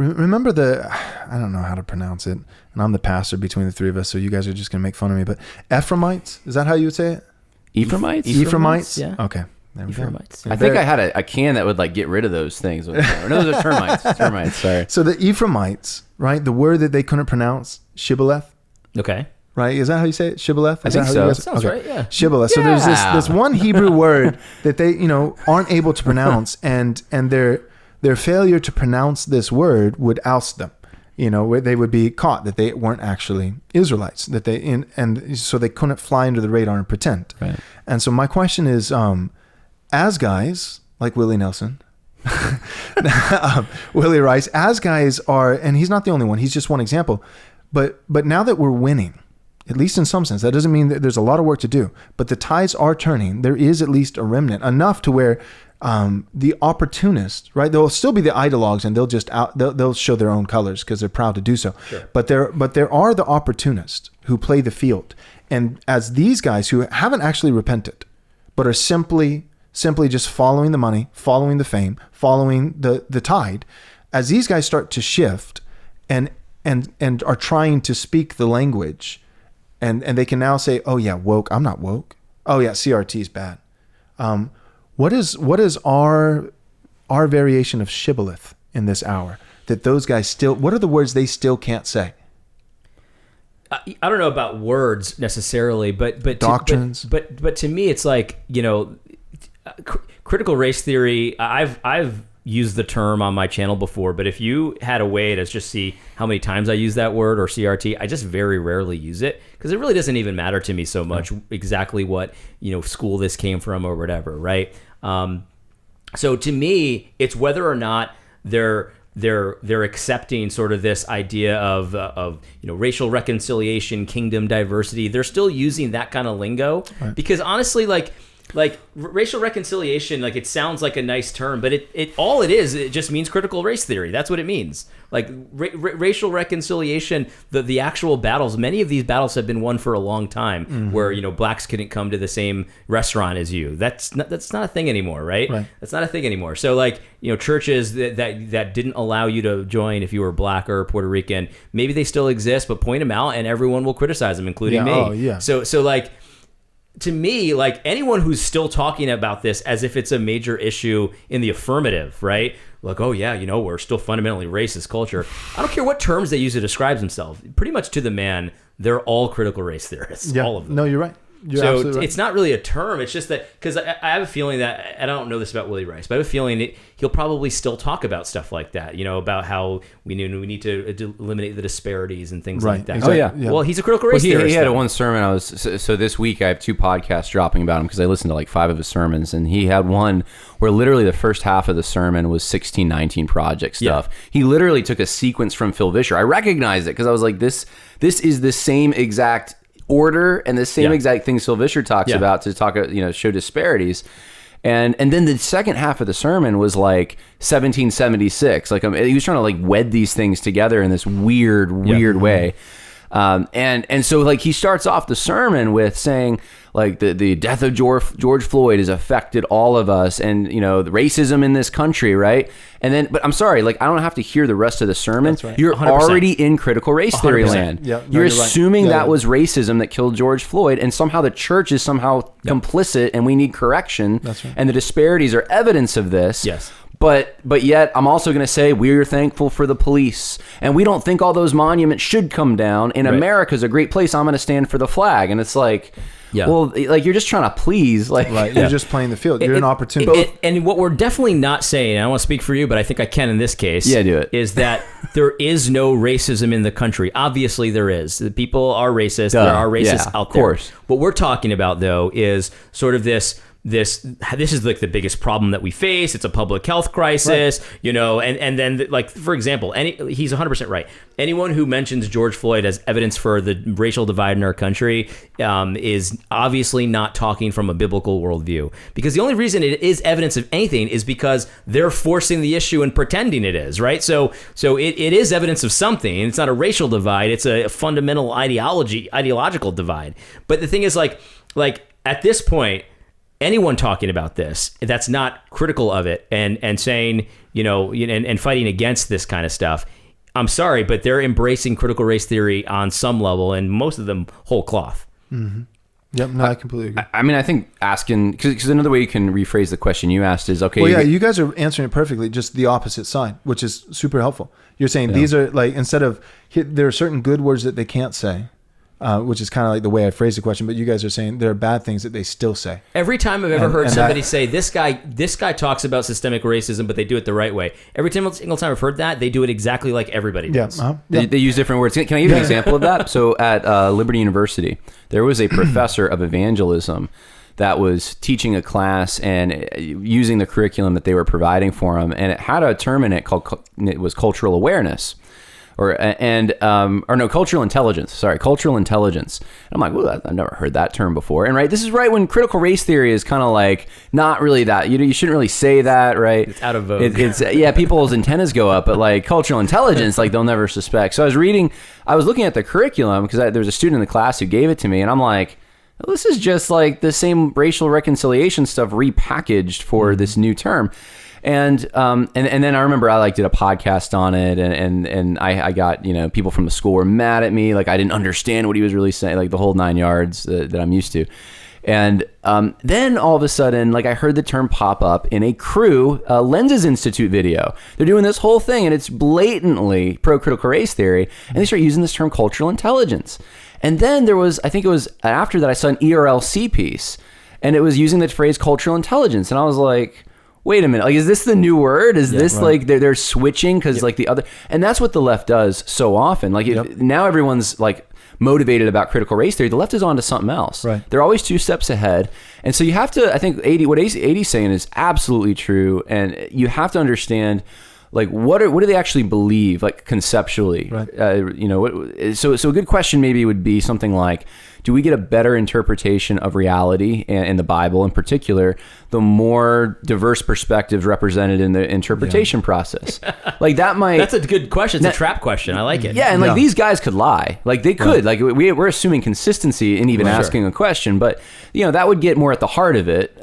remember I don't know how to pronounce it, and I'm the pastor between the three of us, so you guys are just going to make fun of me, but Ephraimites, is that how you would say it? Ephraimites? Yeah. Okay. There we go. I think I had a can that would like get rid of those things. No, those are termites. Termites, sorry. So the Ephraimites, right? The word that they couldn't pronounce, Shibboleth. Okay. Right? Is that how you say it? Shibboleth? I think so. That sounds right, yeah. Shibboleth. So there's this one Hebrew word that they, aren't able to pronounce, and their failure to pronounce this word would oust them. Where they would be caught that they weren't actually Israelites, and so they couldn't fly under the radar and pretend. Right. And so my question is, as guys like Willie Nelson, Willie Rice, as guys are, and he's not the only one, he's just one example, but now that we're winning, at least in some sense, that doesn't mean that there's a lot of work to do, but the tides are turning. There is at least a remnant, enough to where the opportunists, right? There'll still be the ideologues, and they'll show their own colors because they're proud to do so. Sure. But there are the opportunists who play the field, and as these guys who haven't actually repented, but are simply just following the money, following the fame, following the tide, as these guys start to shift and are trying to speak the language, and they can now say, oh yeah, woke, I'm not woke. Oh yeah, CRT is bad. What is our variation of Shibboleth in this hour that those guys still, what are the words they still can't say? I don't know about words necessarily, but doctrines. But to me, it's like, critical race theory. I've used the term on my channel before, but if you had a way to just see how many times I use that word or CRT, I just very rarely use it because it really doesn't even matter to me so much exactly what school this came from or whatever, right? So to me, it's whether or not they're accepting sort of this idea of racial reconciliation, kingdom diversity. They're still using that kind of lingo, right? Because honestly, like racial reconciliation, like it sounds like a nice term, but it just means critical race theory. That's what it means. Like racial reconciliation, the actual battles, many of these battles have been won for a long time, where blacks couldn't come to the same restaurant as you. That's not a thing anymore, right? That's not a thing anymore. So like churches that didn't allow you to join if you were black or Puerto Rican, maybe they still exist, but point them out and everyone will criticize them, including me. Oh, yeah. So like, to me, like anyone who's still talking about this as if it's a major issue in the affirmative, right? Like, oh yeah, we're still fundamentally racist culture. I don't care what terms they use to describe themselves. Pretty much to the man, they're all critical race theorists. Yeah. All of them. No, you're right. You're so absolutely right. It's not really a term. It's just that, because I have a feeling that, I don't know this about Willy Rice, but I have a feeling he'll probably still talk about stuff like that, about how we need to eliminate the disparities and things like that. Exactly. Oh yeah. Well, he's a critical race theorist. He had one sermon. So this week I have 2 podcasts dropping about him because I listened to like 5 of his sermons, and he had one where literally the first half of the sermon was 1619 Project stuff. Yeah. He literally took a sequence from Phil Vischer. I recognized it because I was like, this is the same exact order and the same exact thing Phil Vischer talks about to talk, show disparities. And then the second half of the sermon was like 1776. Like he was trying to like wed these things together in this weird way. And so like he starts off the sermon with saying like the death of George Floyd has affected all of us, and the racism in this country, right? And then, but I'm sorry, like I don't have to hear the rest of the sermon. That's right. You're 100%. already in critical race theory 100%. land. Yeah, no, you're right. assuming that was racism that killed George Floyd, and somehow the church is somehow complicit, and we need correction. That's right. And the disparities are evidence of this. Yes. But yet I'm also going to say we're thankful for the police, and we don't think all those monuments should come down, and America's a great place. I'm going to stand for the flag. And it's like, well, like you're just trying to please. Like, You're just playing the field. You're an opportunity. And what we're definitely not saying, I don't want to speak for you, but I think I can in this case. Yeah, do it. Is that there is no racism in the country. Obviously there is. The people are racist. There are racists out there. Of course. What we're talking about though is sort of this is like the biggest problem that we face. It's a public health crisis, and then like, for example, he's 100% right. Anyone who mentions George Floyd as evidence for the racial divide in our country is obviously not talking from a biblical worldview, because the only reason it is evidence of anything is because they're forcing the issue and pretending it is, right? So it is evidence of something. It's not a racial divide. It's a fundamental ideological divide. But the thing is like at this point, anyone talking about this that's not critical of it and saying, and fighting against this kind of stuff, I'm sorry, but they're embracing critical race theory on some level, and most of them whole cloth. Mm-hmm. Yep, no, I completely agree. I mean, I think asking, because another way you can rephrase the question you asked is, okay. Well, yeah, you guys are answering it perfectly, just the opposite side, which is super helpful. You're saying these are like, instead of, there are certain good words that they can't say, which is kind of like the way I phrased the question, but you guys are saying there are bad things that they still say. Every time I've ever heard somebody say, this guy talks about systemic racism, but they do it the right way. Every single time I've heard that, they do it exactly like everybody does. Yeah. They use different words. Can I give you an example of that? So at Liberty University, there was a professor of evangelism that was teaching a class and using the curriculum that they were providing for him, and it had a term in it it was cultural awareness. Cultural intelligence. Sorry, cultural intelligence. And I'm like, well, I've never heard that term before. And this is right when critical race theory is kind of like not really that. You shouldn't really say that, right? It's out of vogue. People's antennas go up, but like cultural intelligence, like they'll never suspect. So I was looking at the curriculum because there was a student in the class who gave it to me, and I'm like, well, this is just like the same racial reconciliation stuff repackaged for this new term. And then I remember I did a podcast on it, and I got, people from the school were mad at me, like I didn't understand what he was really saying, like the whole 9 yards that I'm used to. And then all of a sudden, I heard the term pop up in a Crew Lenses Institute video. They're doing this whole thing, and it's blatantly pro-critical race theory, and they start using this term cultural intelligence. And then I think it was after that I saw an ERLC piece, and it was using the phrase cultural intelligence, and I was like, wait a minute, is this the new word? Is this right. They're switching because the other, and that's what the left does so often. Now everyone's motivated about critical race theory. The left is on to something else. Right. They're always 2 steps ahead. And so you have to, I think what AD's saying is absolutely true. And you have to understand, what do they actually believe, conceptually? Right. So a good question maybe would be something like, do we get a better interpretation of reality and the Bible in particular, the more diverse perspectives represented in the interpretation process? That's a good question. It's a trap question. I like it. Yeah, and these guys could lie. They could. Right. We're assuming consistency in even asking a question, but that would get more at the heart of it.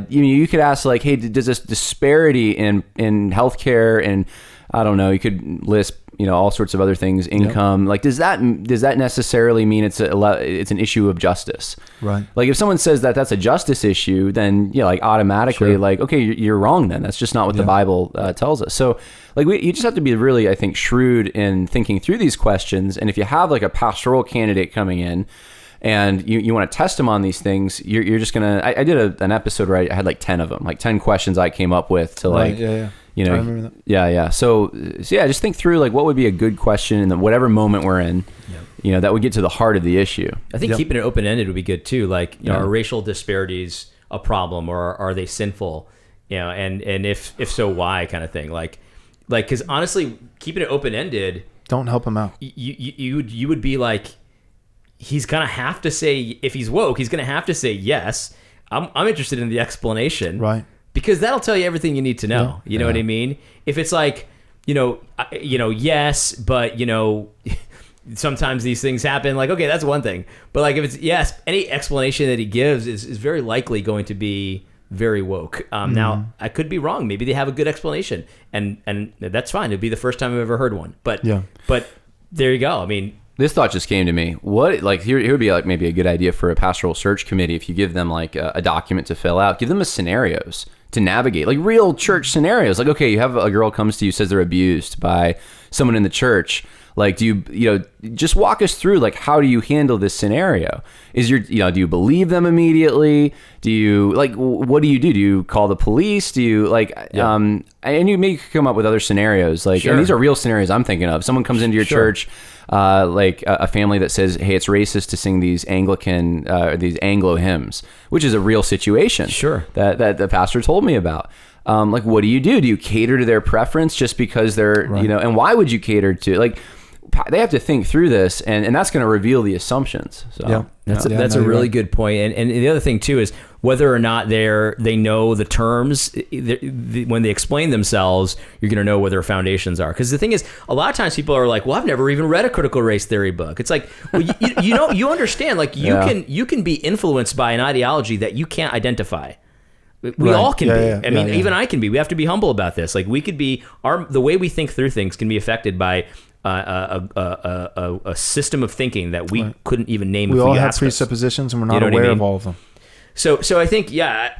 You could ask hey, does this disparity in healthcare and I don't know, you could list all sorts of other things, income. Does that necessarily mean it's an issue of justice? Right. If someone says that that's a justice issue, then automatically okay, you're wrong. Then that's just not what the Bible tells us. So you just have to be really, I think, shrewd in thinking through these questions. And if you have a pastoral candidate coming in, and you want to test them on these things, you're just gonna. I did an episode where I had 10 of them, 10 questions I came up with to I remember that. Yeah. So just think through what would be a good question in whatever moment we're in. Yep. That would get to the heart of the issue. I think keeping it open ended would be good too. Are racial disparities a problem, or are they sinful? And if so, why, kind of thing. Because honestly, keeping it open ended, don't help him out. You would be he's gonna have to say, if he's woke, he's gonna have to say yes. I'm interested in the explanation, right? Because that'll tell you everything you need to know. You know what I mean? If it's yes, but sometimes these things happen. Okay, that's one thing. But if it's yes, any explanation that he gives is very likely going to be very woke. Now I could be wrong. Maybe they have a good explanation, and that's fine. It'd be the first time I've ever heard one. But there you go. I mean. This thought just came to me. What here would be maybe a good idea for a pastoral search committee if you give them a document to fill out. Give them scenarios to navigate, real church scenarios. Okay, you have a girl comes to you, says they're abused by someone in the church. Do you just walk us through how do you handle this scenario? Do you believe them immediately? Do you what do you do? Do you call the police? Do you and you may come up with other scenarios and these are real scenarios I'm thinking of. Someone comes into your church, a family that says, hey, it's racist to sing these Anglican these Anglo hymns, which is a real situation. Sure. That the pastor told me about. What do you do? Do you cater to their preference just because they're and why would you cater to they have to think through this, and that's going to reveal the assumptions. So that's a really good point. And the other thing too is whether or not they know the terms when they explain themselves, you're going to know where their foundations are. Because the thing is, a lot of times people are well, I've never even read a critical race theory book. It's well, you understand, you can be influenced by an ideology that you can't identify. We all can be. Yeah, I mean, yeah. even I can be. We have to be humble about this. Like we could be the way we think through things can be affected by a system of thinking that we couldn't even name. We if all we have asked us. presuppositions, and we're not You know what I aware mean? of all of them. So I think,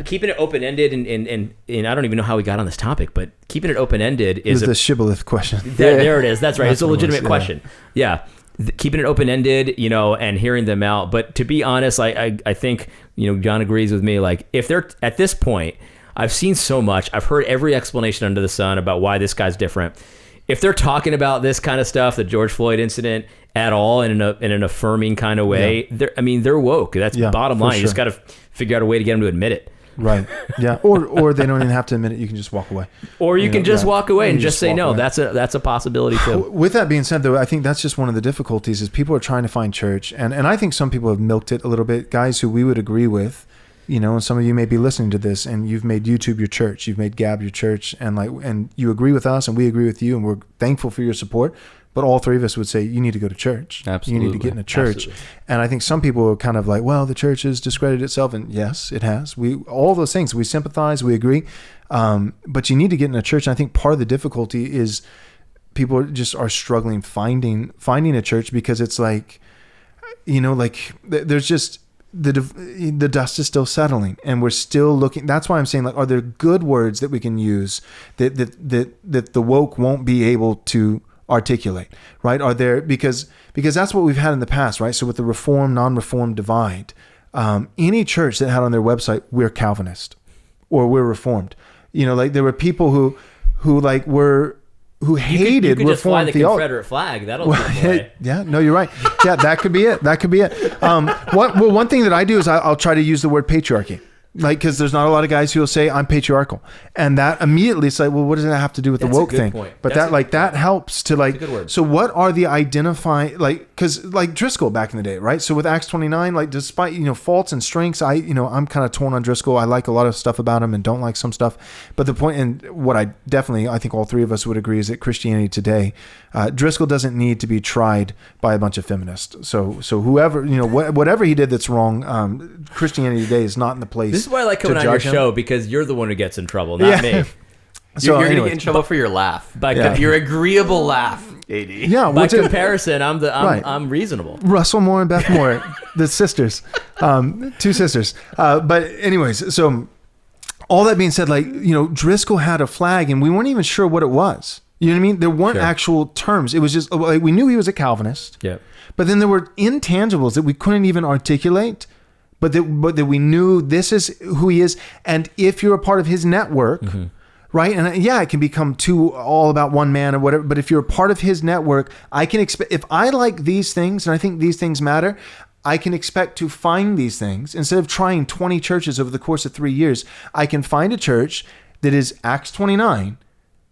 keeping it open-ended and I don't even know how we got on this topic, but keeping it open-ended It was is the Shibboleth question. there it is. That's right. That's It's a what it was, legitimate yeah. question. Yeah. Keeping it open-ended, and hearing them out. But to be honest, I think, John agrees with me. Like if they're at this point, I've seen so much. I've heard every explanation under the sun about why this guy's different. If they're talking about this kind of stuff, the George Floyd incident at all in an affirming kind of way, they're woke. That's bottom line. Sure. You just got to figure out a way to get them to admit it. Right. Yeah. Or they don't even have to admit it. You can just walk away. Or you can just walk away and just say walk no. away. That's a possibility too. With that being said, though, I think that's just one of the difficulties is people are trying to find church. And I think some people have milked it a little bit. Guys who we would agree with, and some of you may be listening to this and you've made YouTube your church. You've made Gab your church. And you agree with us and we agree with you. And we're thankful for your support. But all three of us would say, you need to go to church. Absolutely. You need to get in a church. Absolutely. And I think some people are kind of like, well, the church has discredited itself. And yes, it has. All those things, we sympathize, we agree. But you need to get in a church. And I think part of the difficulty is people just are struggling finding a church because it's like, there's just, the dust is still settling and we're still looking. That's why I'm saying, like, are there good words that we can use that the woke won't be able to articulate, right? Are there, because that's what we've had in the past, right? So with the reform, non-reform divide, any church that had on their website, we're Calvinist or we're reformed, there were people who hated you could just fly reformed the theology. Confederate flag. That'll go away. Yeah, no, you're right. Yeah, that could be it. One thing that I do is I'll try to use the word patriarchy. Like, because there's not a lot of guys who will say I'm patriarchal, and that immediately it's like, well, what does that have to do with That's the a woke good thing? point. But that helps to like. That's a good word. So what are the identifying, like, because like Driscoll back in the day, right? So with Acts 29, like despite faults and strengths, I'm kind of torn on Driscoll. I like a lot of stuff about him and don't like some stuff. But the point, and what I think all three of us would agree is that Christianity today, Driscoll doesn't need to be tried by a bunch of feminists. So whoever whatever he did that's wrong, Christianity today is not in the place. This is why I like coming on your judge him. show, because you're the one who gets in trouble, not me. You're going to anyways, get in trouble for your laugh. By Your agreeable laugh, AD. Yeah, By what's it? comparison, Right. I'm reasonable. Russell Moore and Beth Moore, the sisters, two sisters. But anyways, so all that being said, like, Driscoll had a flag and we weren't even sure what it was. You know what I mean? There weren't Sure. actual terms. It was just like, we knew he was a Calvinist. Yeah. But then there were intangibles that we couldn't even articulate, but that we knew this is who he is. And if you're a part of his network, right? And it can become too all about one man or whatever. But if you're a part of his network, I can expect, if I like these things and I think these things matter, I can expect to find these things. Instead of trying 20 churches over the course of 3 years, I can find a church that is Acts 29,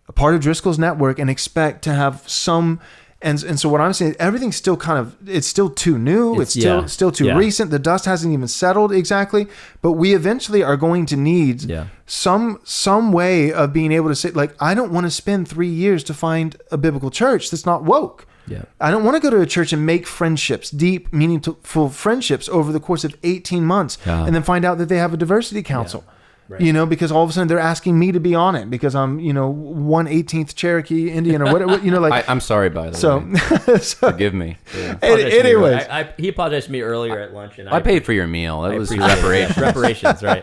a part of Driscoll's network, and expect to have some. And so what I'm saying, everything's still it's still too new. It's still too recent. The dust hasn't even settled exactly. But we eventually are going to need some way of being able to say, like, I don't want to spend 3 years to find a biblical church that's not woke. Yeah. I don't want to go to a church and make friendships, deep, meaningful friendships over the course of 18 months and then find out that they have a diversity council. Yeah. Right. Because all of a sudden they're asking me to be on it because I'm, 1/18th Cherokee Indian or whatever, like. I'm sorry, by the way. So Forgive me. Yeah. anyways. He apologized to me earlier at lunch, and I paid for your meal. That was your reparations. Reparations, right?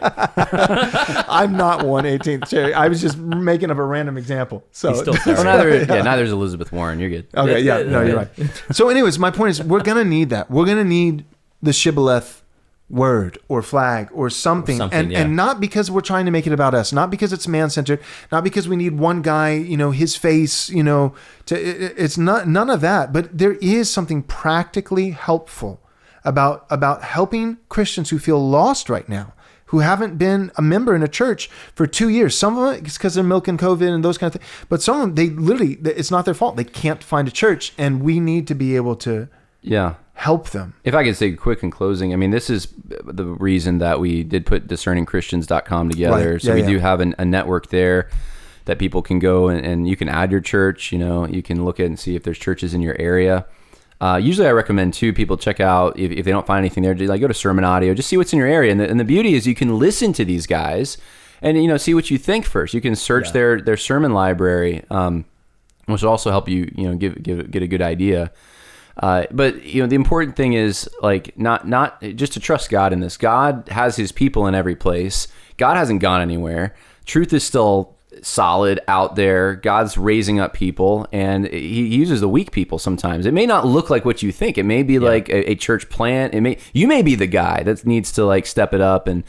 I'm not 1/18th Cherokee. I was just making up a random example. So He's still sorry. Well, neither's Elizabeth Warren. You're good. okay, yeah, no, you're right. So anyways, my point is we're going to need that. We're going to need the Shibboleth word or flag or something, and not because we're trying to make it about us, not because it's man-centered, not because we need one guy, his face, it's not none of that, but there is something practically helpful about helping Christians who feel lost right now, who haven't been a member in a church for 2 years. Some of it is because they're milking COVID and those kind of things, but some of them, they literally, it's not their fault. They can't find a church, and we need to be able to help them. If I could say quick in closing, I mean, this is the reason that we did put discerningchristians.com together. Right. So we do have a network there that people can go and you can add your church. You can look at and see if there's churches in your area. Usually I recommend too, people check out, if they don't find anything there, go to Sermon Audio, just see what's in your area. And the beauty is you can listen to these guys and see what you think first. You can search their sermon library, which will also help you get a good idea. But the important thing is like not just to trust God in this. God has his people in every place. God hasn't gone anywhere. Truth is still solid out there. God's raising up people, and he uses the weak people sometimes. It may not look like what you think. It may be like a church plant. You may be the guy that needs to like step it up and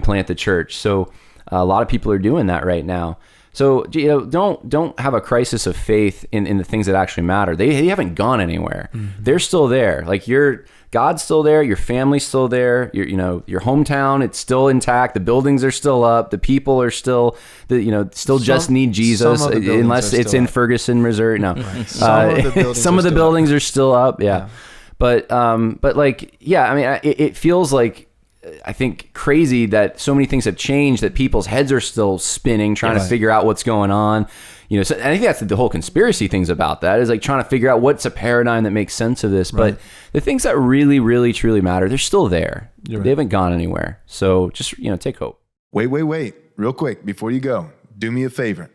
plant the church. So a lot of people are doing that right now. So don't have a crisis of faith in the things that actually matter. They haven't gone anywhere. Mm-hmm. They're still there. Like God's still there. Your family's still there. Your hometown, it's still intact. The buildings are still up. The people are still just need Jesus, unless it's in Ferguson, Missouri. No, right. Some of the buildings are still up. Yeah. But it feels like, I think, crazy that so many things have changed, that people's heads are still spinning, trying to figure out what's going on. So I think that's the whole conspiracy things about that, is like trying to figure out what's a paradigm that makes sense of this. Right. But the things that really, really, truly matter, they're still there. They haven't gone anywhere. So just, take hope. Wait. Real quick, before you go, do me a favor.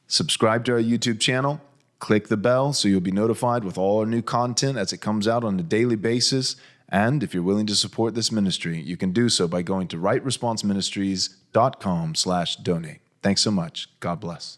Subscribe to our YouTube channel. Click the bell so you'll be notified with all our new content as it comes out on a daily basis. And if you're willing to support this ministry, you can do so by going to rightresponseministries.com/donate. Thanks so much. God bless.